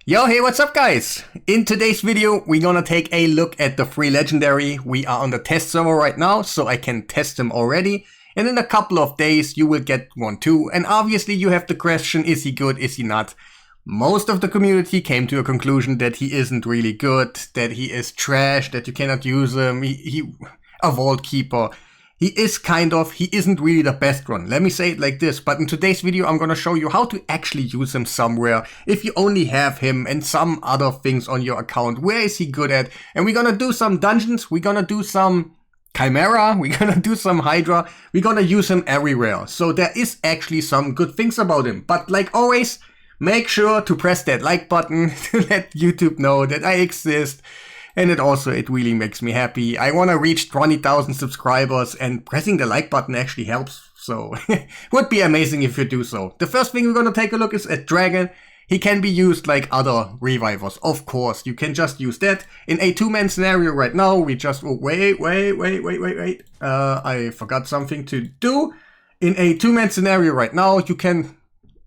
Yo, hey, what's up guys? In today's video, we're gonna take a look at the free legendary. We are on the test server right now, so I can test them already. And in a couple of days, you will get one too. And obviously you have the question, is he good, is he not? Most of the community came to a conclusion that he isn't really good, that he is trash, that you cannot use him, he a vault keeper. He isn't really the best one. Let me say it like this, but in today's video I'm gonna show you how to actually use him somewhere. If you only have him and some other things on your account, where is he good at? And we're gonna do some dungeons, we're gonna do some Chimera, we're gonna do some Hydra, we're gonna use him everywhere. So there is actually some good things about him. But like always, make sure to press that like button to let YouTube know that I exist. And it really makes me happy. I want to reach 20,000 subscribers, and pressing the like button actually helps. So would be amazing if you do so. The first thing we're going to take a look is at Dragon. He can be used like other revivers. Of course, you can just use that. In a two-man scenario right now, we just... Oh, wait. I forgot something to do. In a two-man scenario right now, you can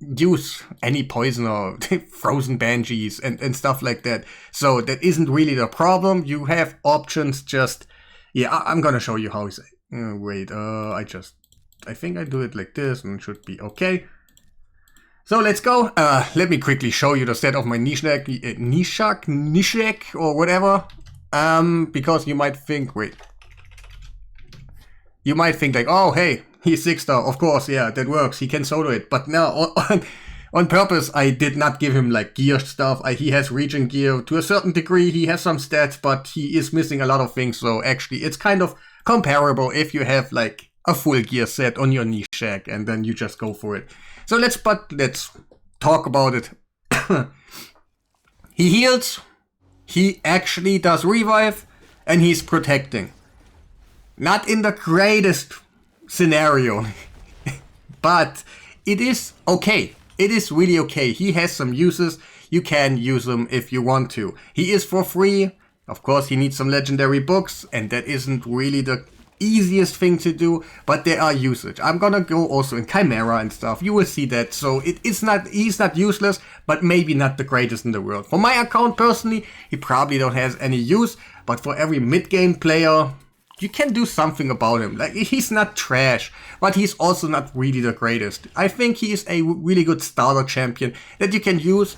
use any poisoner, frozen banshees and stuff like that. So that isn't really the problem. You have options. Just, yeah, I'm gonna show you how he's... I think I do it like this and it should be okay. So let's go. Let me quickly show you the set of my Nishak or whatever. Because you might think, you might think like, oh, hey, he's 6-star, of course, yeah, that works, he can solo it. But no, on purpose, I did not give him like gear stuff. He has regen gear to a certain degree, he has some stats, but he is missing a lot of things. So actually, it's kind of comparable if you have like a full gear set on your Nishak and then you just go for it. So let's talk about it. He heals, he actually does revive, and he's protecting. Not in the greatest scenario, but it is okay. It is really okay. He has some uses. You can use them if you want to. He is for free. Of course, he needs some legendary books, and that isn't really the easiest thing to do, but there are usage. I'm gonna go also in Chimera and stuff. You will see that. So he's not useless, but maybe not the greatest in the world. For my account personally, he probably don't have any use, but for every mid-game player, you can do something about him. Like, he's not trash, but he's also not really the greatest. I think he is a really good starter champion that you can use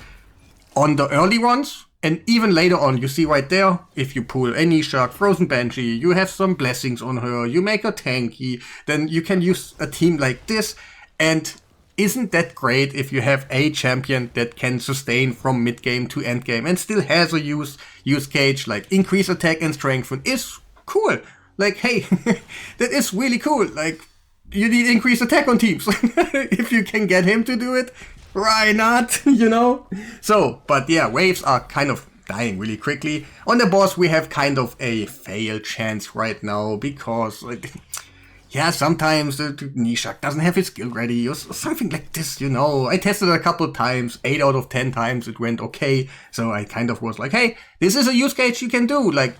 on the early ones, and even later on. You see right there, if you pull any shark, Frozen Banshee, you have some blessings on her, you make her tanky, then you can use a team like this. And isn't that great if you have a champion that can sustain from mid game to end game and still has a use case like increase attack and strengthen is cool. Like, hey, that is really cool. Like, you need increased attack on teams. If you can get him to do it, why not, you know? So, but yeah, waves are kind of dying really quickly. On the boss, we have kind of a fail chance right now because, like, yeah, sometimes the Nishak doesn't have his skill ready or something like this, you know. I tested it a couple of times, 8 out of 10 times it went okay. So I kind of was like, hey, this is a use case you can do. Like,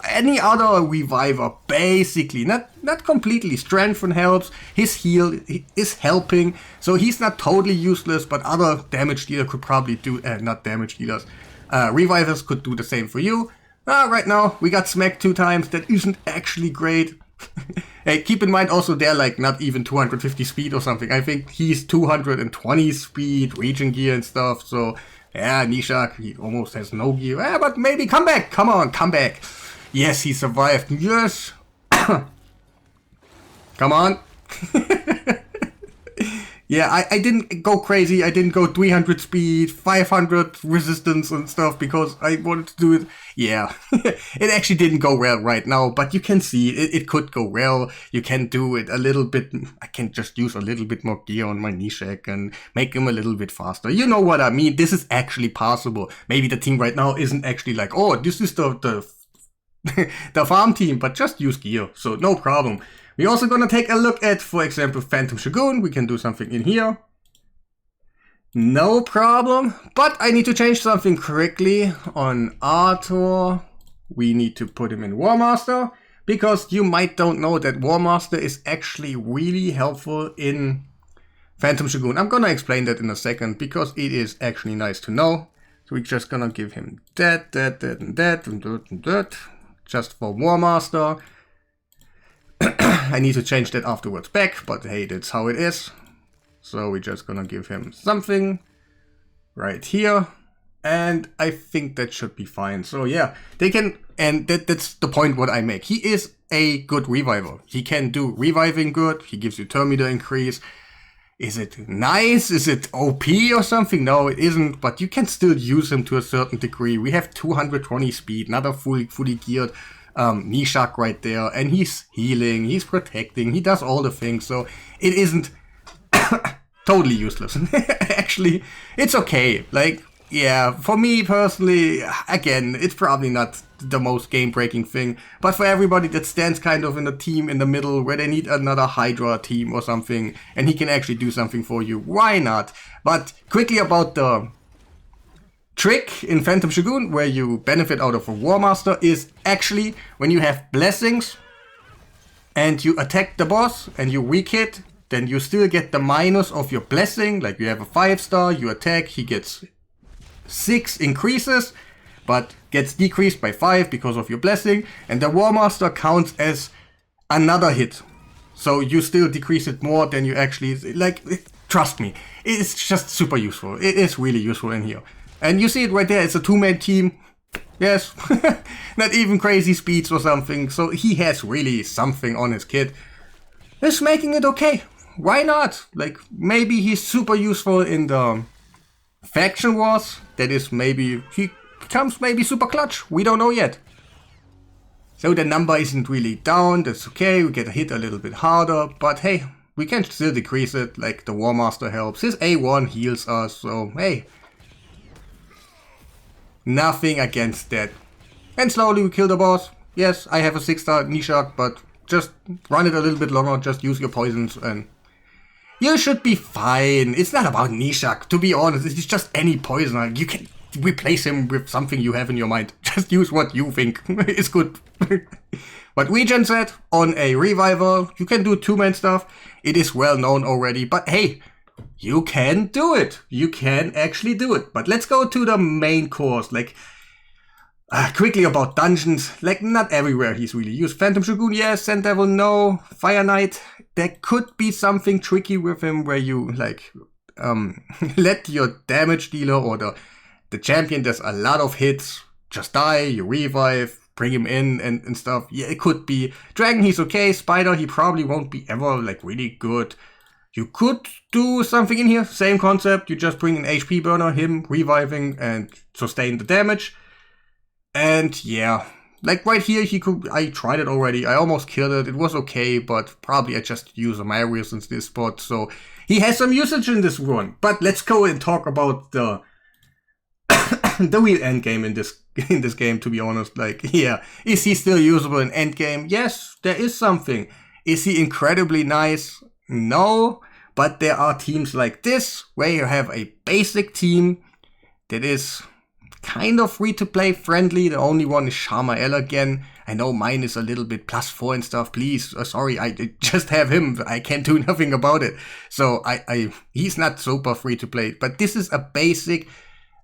any other reviver, basically, not completely. Strengthen helps, his heal is helping, so he's not totally useless, but other damage dealer could probably do, not damage dealers, revivers could do the same for you. Right now, we got smacked 2 times, that isn't actually great. Hey, keep in mind also they're like not even 250 speed or something. I think he's 220 speed, regen gear and stuff, so yeah, Nishak, he almost has no gear. But maybe come back, come on, come back. Yes, he survived. Yes. Come on. Yeah, I didn't go crazy. I didn't go 300 speed, 500 resistance and stuff because I wanted to do it. Yeah, it actually didn't go well right now, but you can see it could go well. You can do it a little bit. I can just use a little bit more gear on my Nishak and make him a little bit faster. You know what I mean? This is actually possible. Maybe the team right now isn't actually like, oh, this is the farm team, but just use gear, so no problem. We're also gonna take a look at, for example, Phantom Shogun. We can do something in here. No problem, but I need to change something quickly on ARTOR. We need to put him in War Master, because you might don't know that War Master is actually really helpful in Phantom Shogun. I'm gonna explain that in a second, because it is actually nice to know. So we're just gonna give him that, and that, just for War Master. I need to change that afterwards back, but hey, that's how it is. So we're just gonna give him something right here. And I think that should be fine. So yeah, they can, and that's the point what I make. He is a good reviver. He can do reviving good. He gives you turn meter increase. Is it nice? Is it OP or something? No, it isn't, but you can still use him to a certain degree. We have 220 speed, another fully geared Nishak right there, and he's healing, he's protecting, he does all the things, so it isn't totally useless. Actually, it's okay. Like, yeah, for me personally, again, it's probably not the most game-breaking thing, but for everybody that stands kind of in a team in the middle where they need another Hydra team or something, and he can actually do something for you, why not? But quickly about the trick in Phantom Shogun where you benefit out of a War Master is actually when you have blessings and you attack the boss and you weak hit, then you still get the minus of your blessing. Like you have a 5-star, you attack, he gets 6 increases, but gets decreased by 5 because of your blessing, and the War Master counts as another hit. So you still decrease it more than you actually, like, trust me, it's just super useful. It is really useful in here. And you see it right there, it's a 2-man team. Yes, not even crazy speeds or something, so he has really something on his kit. It's making it okay. Why not? Like, maybe he's super useful in the faction wars. That is, maybe he becomes maybe super clutch. We don't know yet. So the number isn't really down. That's okay. We get hit a little bit harder. But hey, we can still decrease it. Like the War Master helps. His A1 heals us. So hey, nothing against that. And slowly we kill the boss. Yes, I have a 6-star Nishak, but just run it a little bit longer. Just use your poisons and you should be fine. It's not about Nishak, to be honest. It's just any poisoner. You can replace him with something you have in your mind. Just use what you think is good. But Regen said, on a Reviver, you can do 2-man stuff. It is well known already. But hey, you can do it. You can actually do it. But let's go to the main course. Like, quickly about dungeons. Like, not everywhere he's really used. Phantom Shogun, yes. Sand Devil, no. Fire Knight. There could be something tricky with him where you, like, let your damage dealer or the champion does a lot of hits, just die, you revive, bring him in and stuff. Yeah, it could be. Dragon, he's okay. Spider, he probably won't be ever, like, really good. You could do something in here. Same concept. You just bring an HP burner, him reviving and sustain the damage. And yeah, like right here, I tried it already. I almost killed it. It was okay, but probably I just use a Marius in this spot. So he has some usage in this run. But let's go and talk about the the real endgame in this game, to be honest. Like, yeah, is he still usable in endgame? Yes, there is something. Is he incredibly nice? No, but there are teams like this where you have a basic team that is kind of free-to-play friendly. The only one is Shamael again. I know mine is a little bit +4 and stuff. Please, sorry, I just have him. I can't do nothing about it. So he's not super free-to-play. But this is a basic,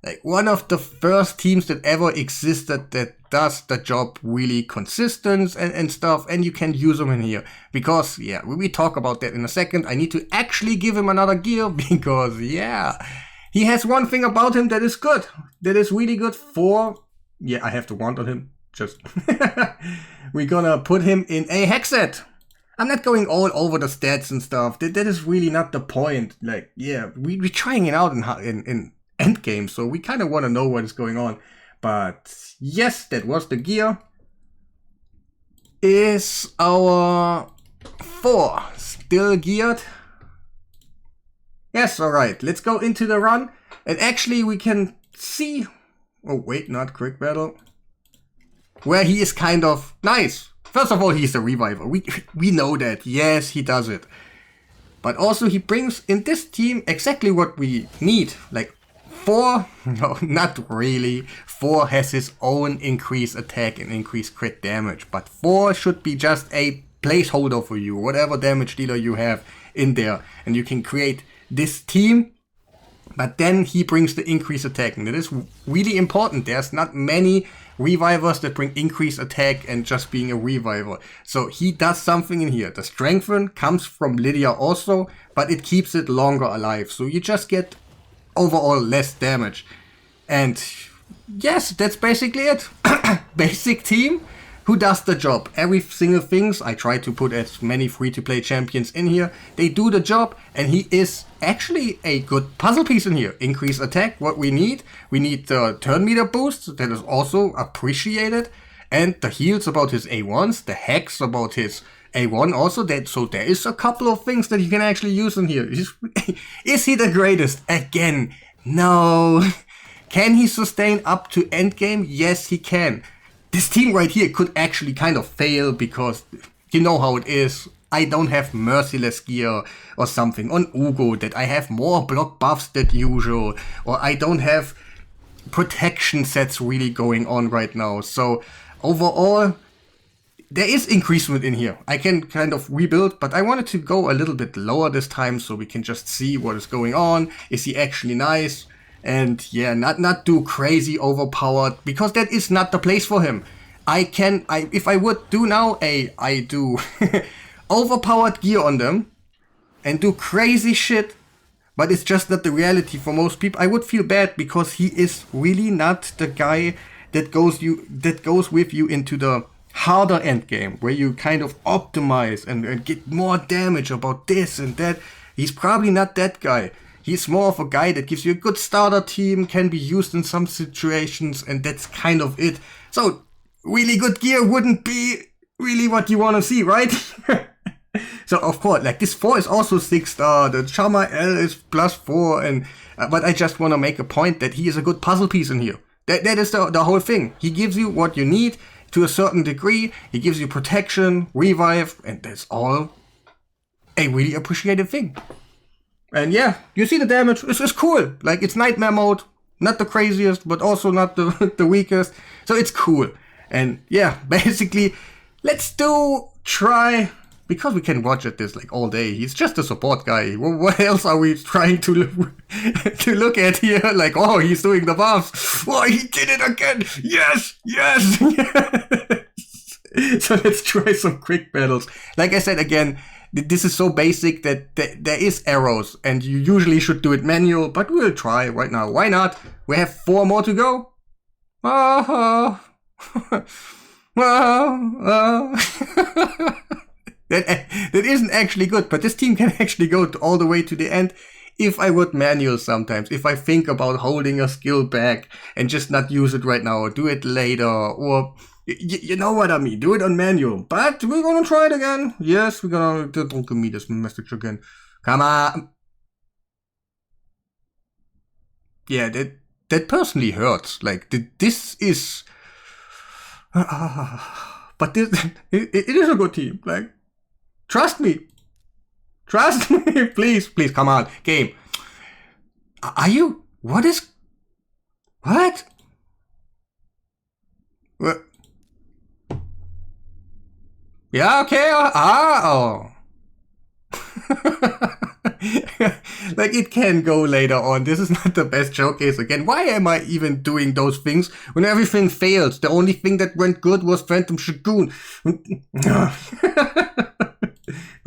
like one of the first teams that ever existed that does the job really consistent and stuff. And you can use them in here. Because, yeah, we talk about that in a second. I need to actually give him another gear because, yeah, he has one thing about him that is good. That is really good for... Yeah, I have to want on him. Just... We're gonna put him in a Hexet. I'm not going all over the stats and stuff. That is really not the point. Like, yeah, we're trying it out in endgame, so we kind of want to know what is going on. But yes, that was the gear. Is our 4 still geared? Yes, alright, let's go into the run. And actually we can see... Oh wait, not quick battle. Where he is kind of nice. First of all, he's a reviver. We know that. Yes, he does it. But also he brings in this team exactly what we need. Like 4, no, not really. 4 has his own increased attack and increased crit damage. But 4 should be just a placeholder for you. Whatever damage dealer you have in there. And you can create this team But then he brings the increased attack, and that is really important. There's not many revivers that bring increased attack and just being a reviver. So he does something in here. The strengthen comes from Lydia also, but it keeps it longer alive. So you just get overall less damage. And yes, that's basically it. Basic team who does the job. Every single things, I try to put as many free-to-play champions in here. They do the job, and he is actually a good puzzle piece in here. Increase attack, what we need. We need the turn meter boost, that is also appreciated. And the heals about his A1s, the hacks about his A1 also. So there is a couple of things that you can actually use in here. Is he the greatest? Again, no. Can he sustain up to endgame? Yes, he can. This team right here could actually kind of fail because you know how it is. I don't have merciless gear or something on Ugo, that I have more block buffs than usual, or I don't have protection sets really going on right now. So overall, there is increasement in here. I can kind of rebuild, but I wanted to go a little bit lower this time so we can just see what is going on. Is he actually nice? And yeah, not do crazy overpowered, because that is not the place for him. If I would do now I do overpowered gear on them and do crazy shit, but it's just not the reality for most people. I would feel bad because he is really not the guy that goes with you into the harder end game where you kind of optimize and get more damage about this and that. He's probably not that guy. He's more of a guy that gives you a good starter team, can be used in some situations, and that's kind of it. So, really good gear wouldn't be really what you want to see, right? So, of course, like this 4 is also 6-star, the Chimera L is +4, and but I just want to make a point that he is a good puzzle piece in here. That is the whole thing. He gives you what you need to a certain degree. He gives you protection, revive, and that's all a really appreciated thing. And yeah, you see the damage, it's cool. Like, it's nightmare mode, not the craziest, but also not the weakest. So it's cool. And yeah, basically, let's try, because we can watch at this like all day. He's just a support guy. What else are we trying to look at here? Like, oh, he's doing the buffs. Oh, he did it again. Yes, yes, yes. So let's try some quick battles. Like I said, again, this is so basic that there is arrows, and you usually should do it manual, but we'll try right now. Why not? We have 4 more to go. That isn't actually good, but this team can actually go all the way to the end if I would manual sometimes. If I think about holding a skill back and just not use it right now, or do it later, or you know what I mean, do it on manual. But we're gonna try it again. Yes, we're gonna, don't give me this message again. Come on. Yeah, that personally hurts. Like, this is, but this, it is a good team. Like, trust me, please, come on, game. Are you, what? Yeah, okay, oh. Like, it can go later on. This is not the best showcase again. Why am I even doing those things when everything fails? The only thing that went good was Phantom Shogun. Do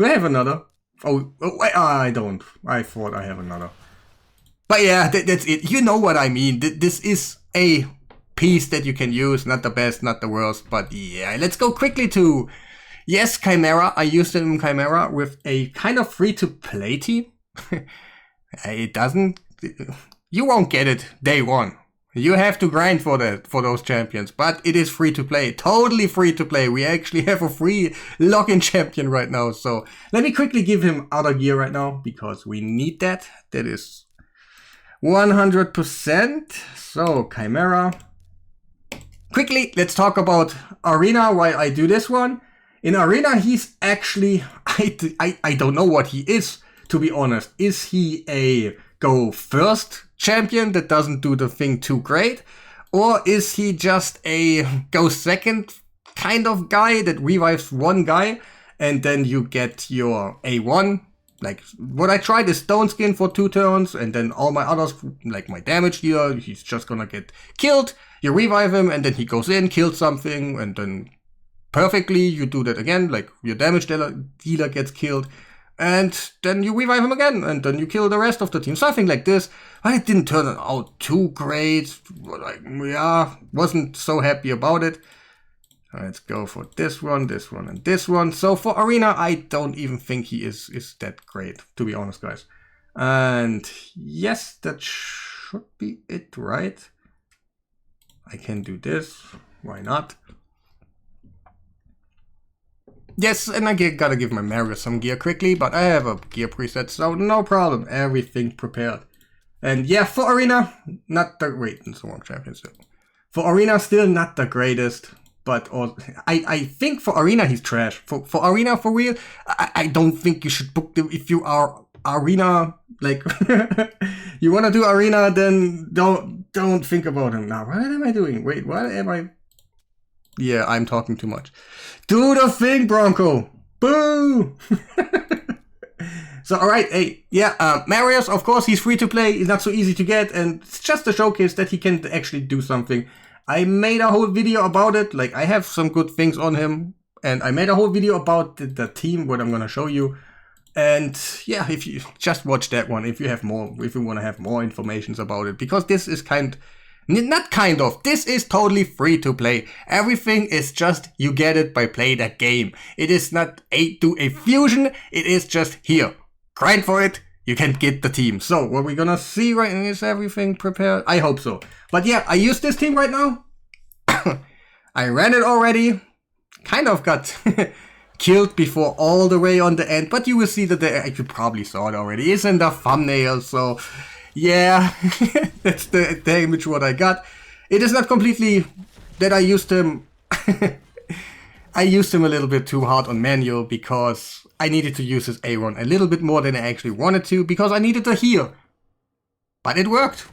I have another? Oh, I don't. I thought I have another. But yeah, that's it. You know what I mean. This is a piece that you can use. Not the best, not the worst. But yeah, let's go quickly to... Yes, Chimera. I used it in Chimera with a kind of free-to-play team. It doesn't... You won't get it day one. You have to grind for those champions. But it is free-to-play. Totally free-to-play. We actually have a free login champion right now. So let me quickly give him other gear right now, because we need that. That is 100%. So, Chimera. Quickly, let's talk about Arena while I do this one. In Arena, he's actually, I don't know what he is, to be honest. Is he a go first champion that doesn't do the thing too great? Or is he just a go second kind of guy that revives one guy and then you get your A1 Like, what I tried is Stone Skin for 2 turns, and then all my others, like my damage dealer, he's just gonna get killed. You revive him, and then he goes in, kills something, and then perfectly you do that again, like your damage dealer gets killed, and then you revive him again, and then you kill the rest of the team. Something like this. But it didn't turn out too great. Like, yeah, wasn't so happy about it. Let's go for this one, and this one. So for Arena, I don't even think he is that great, to be honest, guys. And yes, that should be it, right? I can do this. Why not? Yes, and I gotta give my Mario some gear quickly, but I have a gear preset, so no problem. Everything prepared. And yeah, for Arena, not the... Wait, it's the wrong championship. For Arena, still not the greatest. But I think for Arena he's trash. For Arena, for real, I don't think you should book them. If you are Arena, like you want to do Arena, then don't think about him. Now, what am I doing? Wait, what am I? Yeah, I'm talking too much. Do the thing, Bronko. Boo! So, alright, hey, yeah, Marius, of course, he's free to play. He's not so easy to get, and it's just a showcase that he can actually do something. I made a whole video about it, like I have some good things on him, and I made a whole video about the team, what I'm gonna show you. And yeah, if you just watch that one, if you want to have more information about it, because this is this is totally free to play. Everything is just, you get it by playing the game. It is not do a fusion, it is just here. Grind for it. You can get the team. So, what we're gonna see right now, is everything prepared? I hope so. But yeah, I use this team right now. I ran it already. Kind of got killed before all the way on the end. But you will see that you probably saw it already. It's in the thumbnail. So, yeah. That's the damage what I got. It is not completely that I used him. I used him a little bit too hard on manual because I needed to use his A-Run a little bit more than I actually wanted to because I needed to heal. But it worked.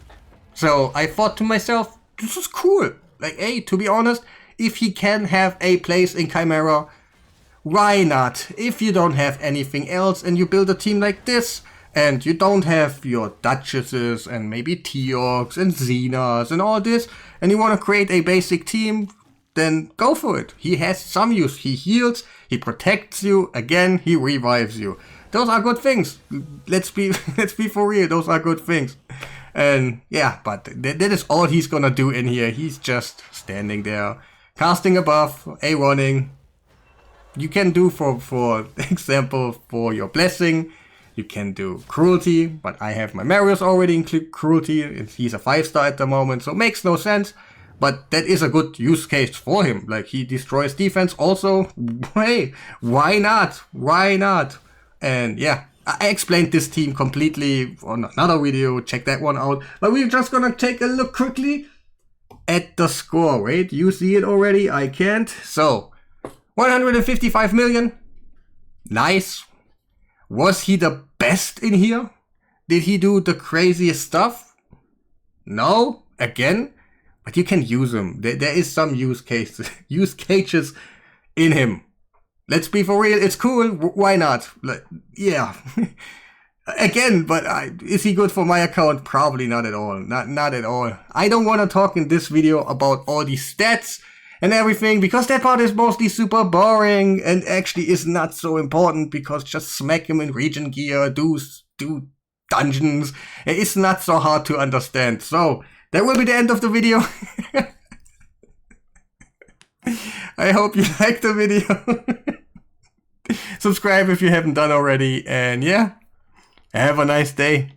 So I thought to myself, this is cool. Like, hey, to be honest, if he can have a place in Chimera, why not? If you don't have anything else and you build a team like this, and you don't have your Duchesses and maybe Teorgs and Xenas and all this, and you want to create a basic team, then go for it. He has some use. He heals, he protects you, again, he revives you. Those are good things. Let's be for real, those are good things. And yeah, but that is all he's gonna do in here. He's just standing there, casting a buff, A-running. You can do for example, for your blessing, you can do cruelty, but I have my Marius already include cruelty. He's a 5-star at the moment, so it makes no sense. But that is a good use case for him. Like, he destroys defense also. Hey, why not? Why not? And yeah, I explained this team completely on another video. Check that one out. But we're just gonna take a look quickly at the score. Wait, you see it already? I can't. So, 155 million. Nice. Was he the best in here? Did he do the craziest stuff? No. Again. But you can use him. There is some use cases in him. Let's be for real. It's cool. Why not? Yeah. Again, but is he good for my account? Probably not at all. Not at all. I don't want to talk in this video about all these stats and everything, because that part is mostly super boring and actually is not so important, because just smack him in region gear, do dungeons. It's not so hard to understand. So, that will be the end of the video. I hope you liked the video. Subscribe if you haven't done already. And yeah, have a nice day.